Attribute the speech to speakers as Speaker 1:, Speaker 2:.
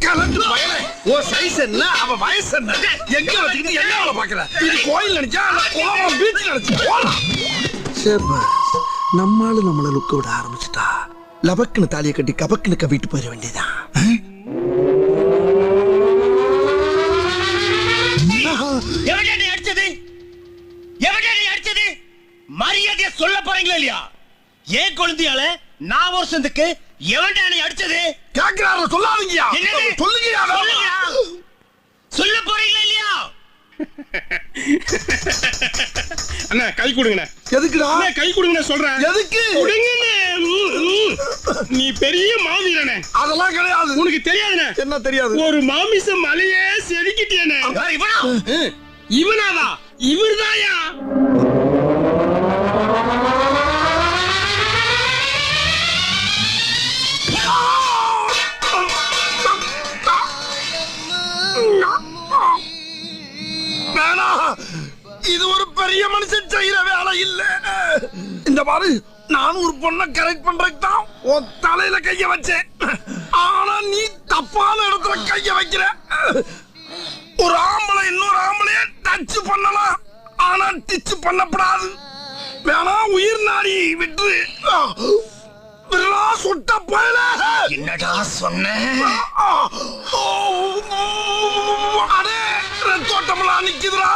Speaker 1: கலந்து பயலே ஓ சைஸ் என்ன அவ வயசு என்ன எங்க வச்சிட்டு என்ன வேலை பாக்குற இது கோயில் நினைச்சா கோவம் பீச் நினைச்சு போலாம் நம்மால நம்மள லுக்க விட ஆரம்பிச்சுட்டா லபக்குன்னு தாலியை கட்டி கபக்குன்னு கவிட்டு போயிட வேண்டியதான்
Speaker 2: அடிச்சது மரியாதையா சொல்ல போறீங்களா இல்லையா ஏன் குழந்தையால நான் வருஷத்துக்கு எவன்டா அடிச்சது
Speaker 1: கேக்குறாரு சொல்லாதீங்கயா சொல்லுங்கயா
Speaker 2: சொல்ல போறீங்களா இல்லையா
Speaker 3: அண்ணா கை கொடுங்கண்ணே
Speaker 1: எதுக்குடா
Speaker 3: கை கொடுங்கண்ணே சொல்றேன்
Speaker 1: எதுக்கு
Speaker 3: நீ பெரிய மாவீரனே
Speaker 1: அதெல்லாம் கிடையாது
Speaker 3: உனக்கு தெரியாதுண்ணே என்ன தெரியாது ஒரு மாமிச மலையே செதுக்கிட்டேனே இவனாவா இவர்தாயா
Speaker 1: இது ஒரு பெரிய மனுஷன் செய்யற வேலை இல்ல இந்த பாரு நான் ஒரு பொண்ணை கரெக்ட் பண்றதுக்கு தான் உன் தலையில கைய வச்சேன் ஆனா நீ தப்பான இடத்துல கைய வைக்கிற ஒரு ஆம்பளை இன்னொரு ஆம்பளைய டச் பண்ணலாம் ஆனா டிச் பண்ணப்படாது வேணா உயிர் நாடி விட்டு விரலா சுட்ட போயல
Speaker 2: என்னடா சொன்ன
Speaker 1: அடே ரத்தோட்டம்லாம் நிக்குதுடா